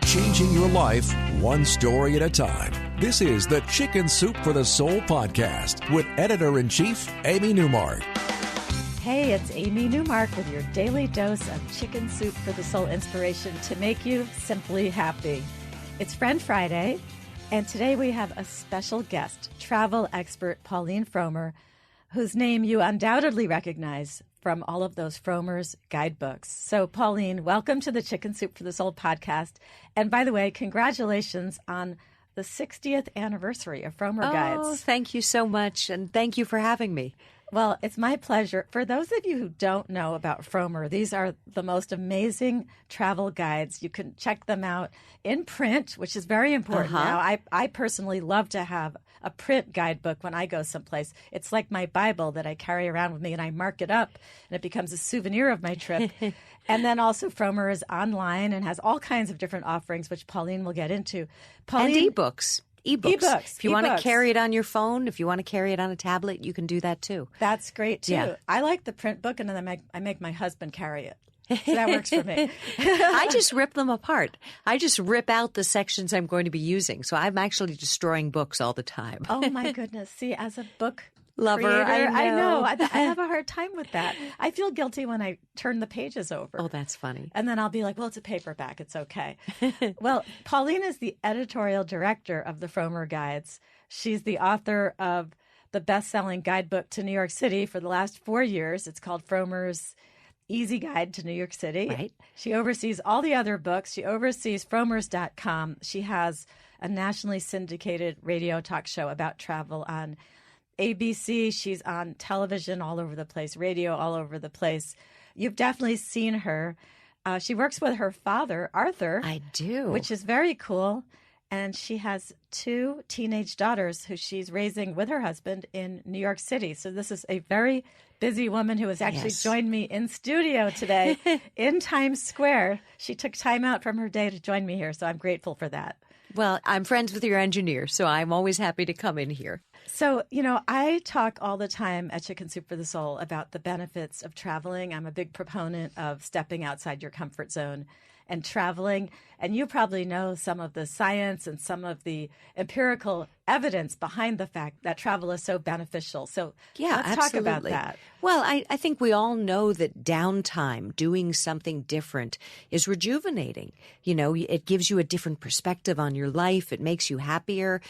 changing your life one story at a time. This is the Chicken Soup for the Soul podcast with Editor-in-Chief Amy Newmark. Hey, it's Amy Newmark with your daily dose of Chicken Soup for the Soul inspiration to make you simply happy. It's Friend Friday, and today we have a special guest, travel expert Pauline Frommer, whose name you undoubtedly recognize from all of those Frommer's guidebooks. So, Pauline, welcome to the Chicken Soup for the Soul podcast. And by the way, congratulations on the 60th anniversary of Frommer Guides. Oh, thank you so much, and thank you for having me. Well, it's my pleasure. For those of you who don't know about Frommer, these are the most amazing travel guides. You can check them out in print, which is very important now. I personally love to have a print guidebook when I go someplace. It's like my Bible that I carry around with me, and I mark it up, and it becomes a souvenir of my trip. And then also Frommer is online and has all kinds of different offerings, which Pauline will get into. Pauline, and ebooks. If you want to carry it on your phone, if you want to carry it on a tablet, you can do that too. That's great too. Yeah. I like the print book, and then I make my husband carry it. So that works for me. I just rip them apart. I just rip out the sections I'm going to be using. So I'm actually destroying books all the time. Oh my goodness. See, as a book lover, creator, I know. I have a hard time with that. I feel guilty when I turn the pages over. Oh, that's funny. And then I'll be like, well, it's a paperback. It's okay. Well, Pauline is the editorial director of the Frommer Guides. She's the author of the best-selling guidebook to New York City for the last 4 years. It's called Frommer's Easy Guide to New York City. Right. She oversees all the other books. She oversees Frommers.com. She has a nationally syndicated radio talk show about travel on ABC. She's on television all over the place, radio all over the place. You've definitely seen her. She works with her father, Arthur. I do. Which is very cool. And she has 2 teenage daughters who she's raising with her husband in New York City. So this is a very busy woman who has actually joined me in studio today in Times Square. She took time out from her day to join me here, so I'm grateful for that. Well, I'm friends with your engineer, so I'm always happy to come in here. So, I talk all the time at Chicken Soup for the Soul about the benefits of traveling. I'm a big proponent of stepping outside your comfort zone and traveling. And you probably know some of the science and some of the empirical evidence behind the fact that travel is so beneficial. So let's talk about that. Well, I think we all know that downtime, doing something different, is rejuvenating. It gives you a different perspective on your life. It makes you happier.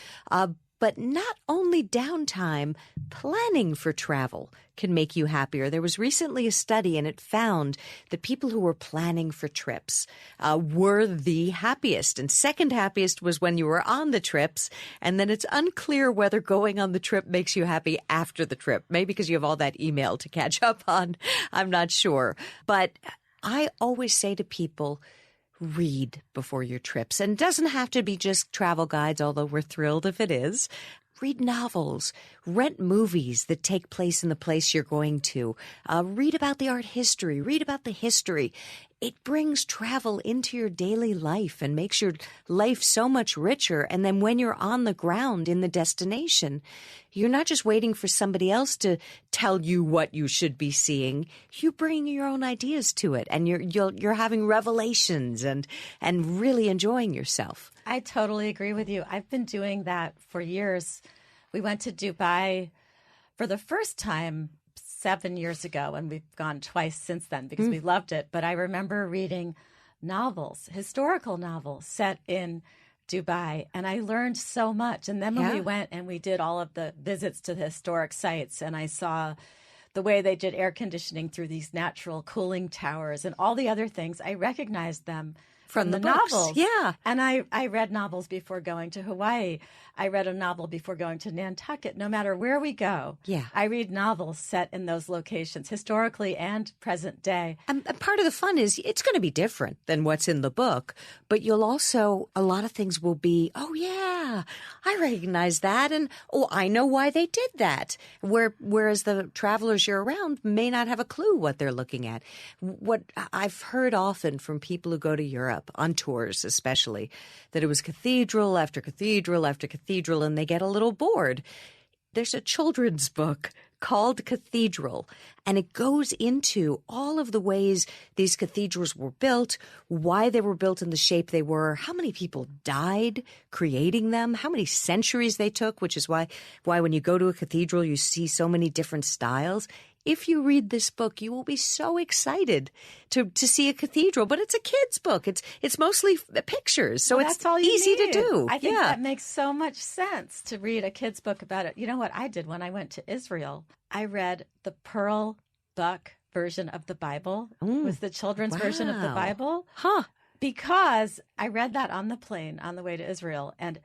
But not only downtime, planning for travel can make you happier. There was recently a study, and it found that people who were planning for trips were the happiest. And second happiest was when you were on the trips. And then it's unclear whether going on the trip makes you happy after the trip. Maybe because you have all that email to catch up on. I'm not sure. But I always say to people, read before your trips. And it doesn't have to be just travel guides, although we're thrilled if it is. Read novels, rent movies that take place in the place you're going to, read about the art history, read about the history. It brings travel into your daily life and makes your life so much richer. And then when you're on the ground in the destination, you're not just waiting for somebody else to tell you what you should be seeing. You bring your own ideas to it, and you're having revelations and really enjoying yourself. I totally agree with you. I've been doing that for years. We went to Dubai for the first time 7 years ago, and we've gone twice since then because we loved it. But I remember reading novels, historical novels set in Dubai, and I learned so much. And then when we went and we did all of the visits to the historic sites, and I saw the way they did air conditioning through these natural cooling towers and all the other things, I recognized them from the books. novels. Yeah. And I read novels before going to Hawaii. I read a novel before going to Nantucket. No matter where we go, I read novels set in those locations, historically and present day. And part of the fun is it's going to be different than what's in the book, but you'll also, a lot of things will be, oh yeah, I recognize that, and oh, I know why they did that. Whereas the travelers you're around may not have a clue what they're looking at. What I've heard often from people who go to Europe, on tours especially, that it was cathedral after cathedral after cathedral, and they get a little bored. There's a children's book called Cathedral. And it goes into all of the ways these cathedrals were built, why they were built in the shape they were, how many people died creating them, how many centuries they took, which is why when you go to a cathedral, you see so many different styles. If you read this book, you will be so excited to see a cathedral. But it's a kid's book. It's mostly pictures, so it's easy to do. I think that makes so much sense to read a kid's book about it. You know what I did when I went to Israel? I read the Pearl Buck version of the Bible. It was the children's version of the Bible. Huh. Because I read that on the plane on the way to Israel, and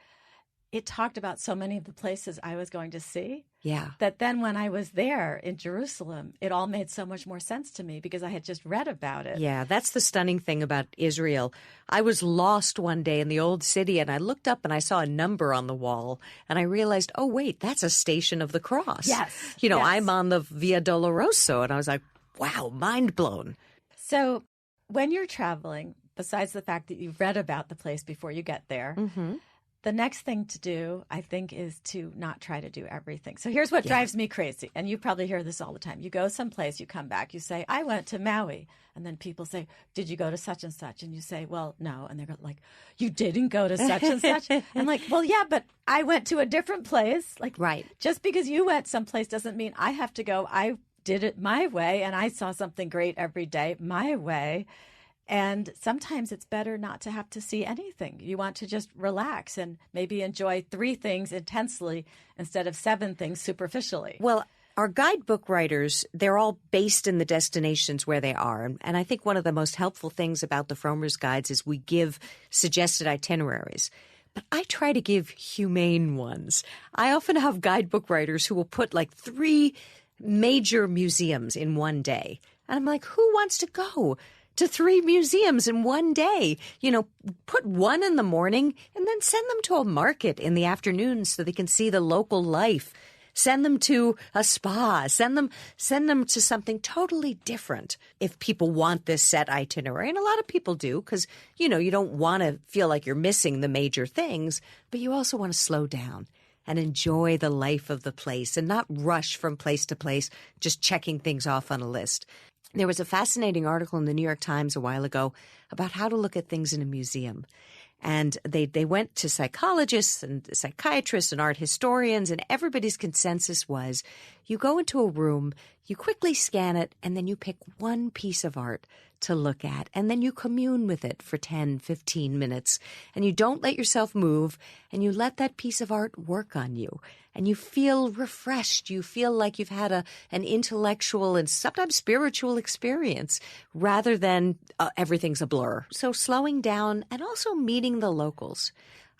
it talked about so many of the places I was going to see. Yeah. That then when I was there in Jerusalem, it all made so much more sense to me because I had just read about it. Yeah, that's the stunning thing about Israel. I was lost one day in the old city and I looked up and I saw a number on the wall and I realized, oh, wait, that's a Station of the Cross. Yes. Yes. I'm on the Via Dolorosa and I was like, wow, mind blown. So when you're traveling, besides the fact that you've read about the place before you get there, the next thing to do, I think, is to not try to do everything. So here's what drives me crazy. And you probably hear this all the time. You go someplace, you come back, you say, I went to Maui. And then people say, did you go to such and such? And you say, well, no. And they're like, you didn't go to such and such? I'm like, well, yeah, but I went to a different place. Like, right. Just because you went someplace doesn't mean I have to go. I did it my way, and I saw something great every day my way. And sometimes it's better not to have to see anything. You want to just relax and maybe enjoy 3 things intensely instead of 7 things superficially. Well, our guidebook writers, they're all based in the destinations where they are. And I think one of the most helpful things about the Frommer's Guides is we give suggested itineraries. But I try to give humane ones. I often have guidebook writers who will put like 3 major museums in one day. And I'm like, who wants to go to 3 museums in one day? Put one in the morning and then send them to a market in the afternoon so they can see the local life. Send them to a spa. Send them to something totally different if people want this set itinerary. And a lot of people do because, you don't want to feel like you're missing the major things, but you also want to slow down and enjoy the life of the place and not rush from place to place, just checking things off on a list. There was a fascinating article in the New York Times a while ago about how to look at things in a museum. And they went to psychologists and psychiatrists and art historians, and everybody's consensus was you go into a room, you quickly scan it, and then you pick one piece of art to look at, and then you commune with it for 10, 15 minutes, and you don't let yourself move, and you let that piece of art work on you, and you feel refreshed. You feel like you've had an intellectual and sometimes spiritual experience rather than everything's a blur. So slowing down and also meeting the locals.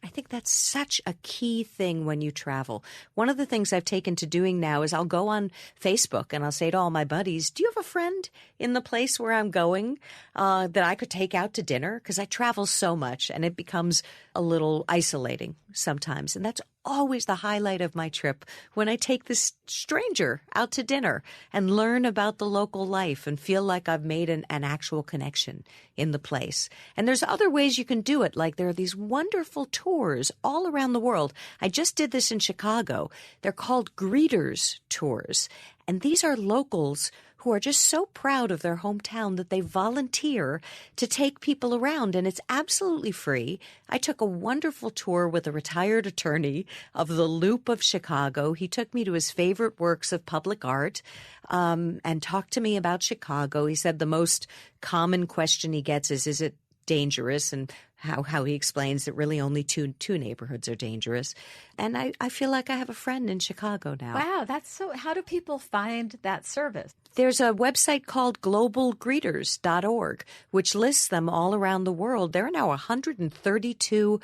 I think that's such a key thing when you travel. One of the things I've taken to doing now is I'll go on Facebook and I'll say to all my buddies, do you have a friend in the place where I'm going that I could take out to dinner? Because I travel so much and it becomes a little isolating sometimes. And that's always the highlight of my trip, when I take this stranger out to dinner and learn about the local life and feel like I've made an actual connection in the place. And there's other ways you can do it. Like there are these wonderful tours all around the world. I just did this in Chicago. They're called greeters tours. And these are locals who are just so proud of their hometown that they volunteer to take people around, and it's absolutely free. I took a wonderful tour with a retired attorney of the Loop of Chicago. He took me to his favorite works of public art and talked to me about Chicago. He said the most common question he gets is it dangerous? And how he explains that really only two neighborhoods are dangerous. And I feel like I have a friend in Chicago now. Wow, that's so. How do people find that service? There's a website called globalgreeters.org, which lists them all around the world. There are now 132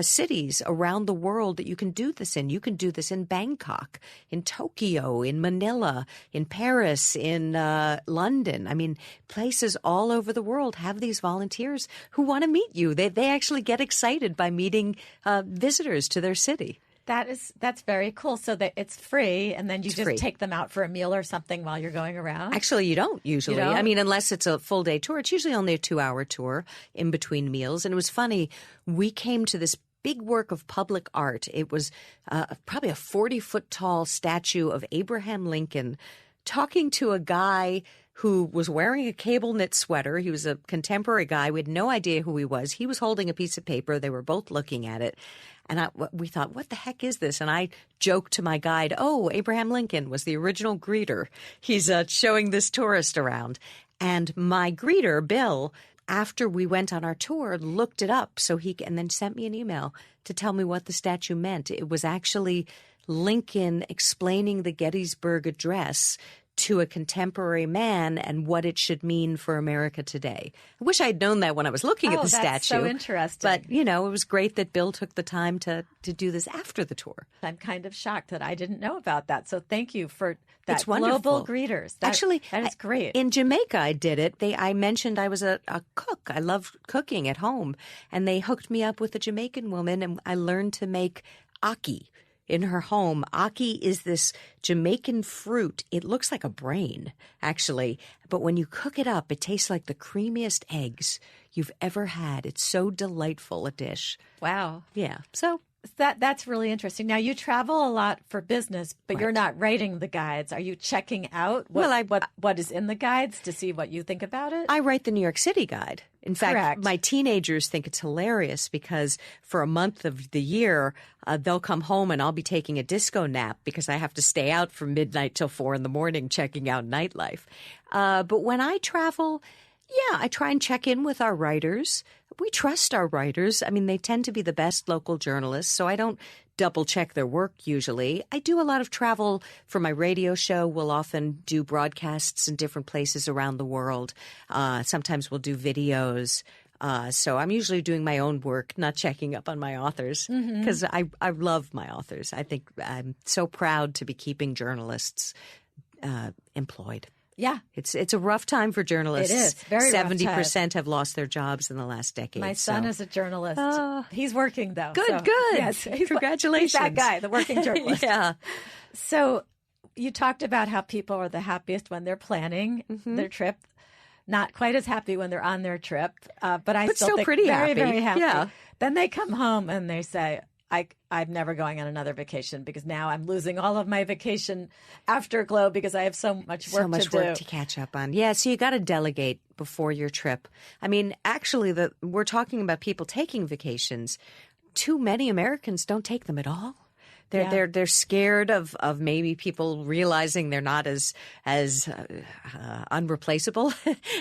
cities around the world that you can do this in. You can do this in Bangkok, in Tokyo, in Manila, in Paris, in London. I mean, places all over the world have these volunteers who want to meet you. They actually get excited by meeting visitors to their city. That's very cool. So that it's free, and then you just take them out for a meal or something while you're going around? Actually, you don't usually. You don't? I mean, unless it's a full-day tour. It's usually only a 2-hour tour in between meals. And it was funny. We came to this big work of public art. It was probably a 40-foot tall statue of Abraham Lincoln talking to a guy who was wearing a cable knit sweater. He was a contemporary guy. We had no idea who he was. He was holding a piece of paper. They were both looking at it. And we thought, what the heck is this? And I joked to my guide, oh, Abraham Lincoln was the original greeter. He's showing this tourist around. And my greeter, Bill, after we went on our tour, looked it up and then sent me an email to tell me what the statue meant. It was actually Lincoln explaining the Gettysburg Address to a contemporary man and what it should mean for America today. I wish I'd known that when I was looking at the statue. That's so interesting. But, it was great that Bill took the time to do this after the tour. I'm kind of shocked that I didn't know about that. So thank you for that. It's wonderful. Global greeters. That is great. In Jamaica, I did it. I mentioned I was a cook. I love cooking at home. And they hooked me up with a Jamaican woman, and I learned to make ackee in her home. Ackee is this Jamaican fruit. It looks like a brain, actually. But when you cook it up, it tastes like the creamiest eggs you've ever had. It's so delightful a dish. Wow. Yeah. So that's really interesting. Now, you travel a lot for business, but you're not writing the guides. Are you checking out what is in the guides to see what you think about it? I write the New York City guide. In fact, Correct. My teenagers think it's hilarious because for a month of the year, they'll come home and I'll be taking a disco nap because I have to stay out from midnight till 4 a.m. checking out nightlife. But when I travel, I try and check in with our writers. We trust our writers. I mean, they tend to be the best local journalists, so I don't double check their work usually. I do a lot of travel for my radio show. We'll often do broadcasts in different places around the world. Sometimes we'll do videos. So I'm usually doing my own work, not checking up on my authors, because I love my authors. I think I'm so proud to be keeping journalists employed. Yeah. It's a rough time for journalists. It is. Very 70% have lost their jobs in the last decade. My son is a journalist. He's working, though. Good. Yes. Congratulations. He's that guy, the working journalist. Yeah. So you talked about how people are the happiest when they're planning their trip. Not quite as happy when they're on their trip, but still think pretty very, happy. very happy. Yeah. Then they come home and they say, I'm never going on another vacation because now I'm losing all of my vacation afterglow because I have so much work to do. So much work to catch up on. Yeah, so you got to delegate before your trip. I mean, actually, we're talking about people taking vacations. Too many Americans don't take them at all. They're scared of maybe people realizing they're not as unreplaceable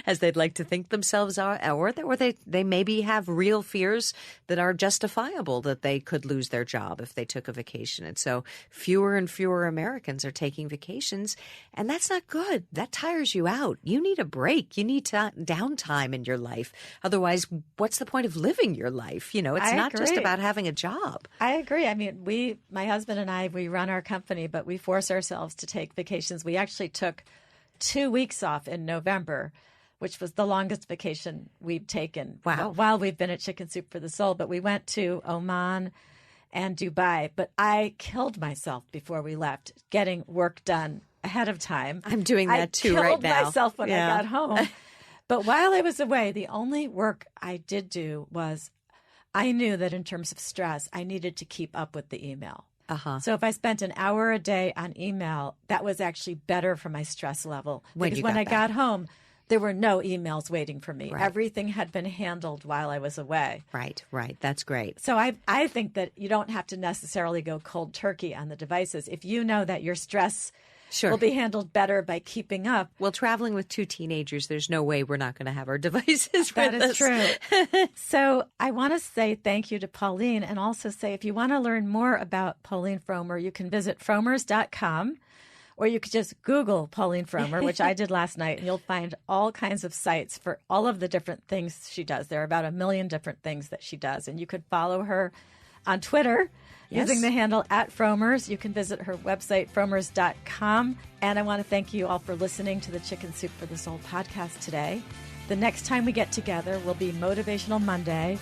as they'd like to think themselves are, or they maybe have real fears that are justifiable that they could lose their job if they took a vacation. And so fewer and fewer Americans are taking vacations, and that's not good. That tires you out. You need a break. You need downtime in your life. Otherwise, what's the point of living your life? It's not just about having a job. I agree. I mean, my husband and I, we run our company, but we force ourselves to take vacations. We actually took 2 weeks off in November, which was the longest vacation we've taken while we've been at Chicken Soup for the Soul. But we went to Oman and Dubai. But I killed myself before we left getting work done ahead of time. I'm doing that too right now. I killed myself when I got home. But while I was away, the only work I did do was I knew that in terms of stress, I needed to keep up with the email. So if I spent an hour a day on email, that was actually better for my stress level. Because when I got home, there were no emails waiting for me. Right. Everything had been handled while I was away. Right. That's great. So I think that you don't have to necessarily go cold turkey on the devices. If you know that your stress will be handled better by keeping up. Well, traveling with 2 teenagers, there's no way we're not going to have our devices with us. That is true. So I want to say thank you to Pauline, and also say if you want to learn more about Pauline Frommer, you can visit fromers.com, or you could just Google Pauline Frommer, which I did last night, and you'll find all kinds of sites for all of the different things she does. There are about 1 million different things that she does, and you could follow her on Twitter. Yes. Using the handle @Fromers. You can visit her website, fromers.com. And I want to thank you all for listening to the Chicken Soup for the Soul podcast today. The next time we get together will be Motivational Monday.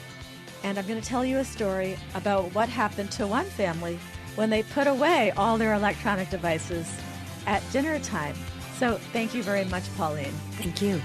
And I'm going to tell you a story about what happened to one family when they put away all their electronic devices at dinner time. So thank you very much, Pauline. Thank you.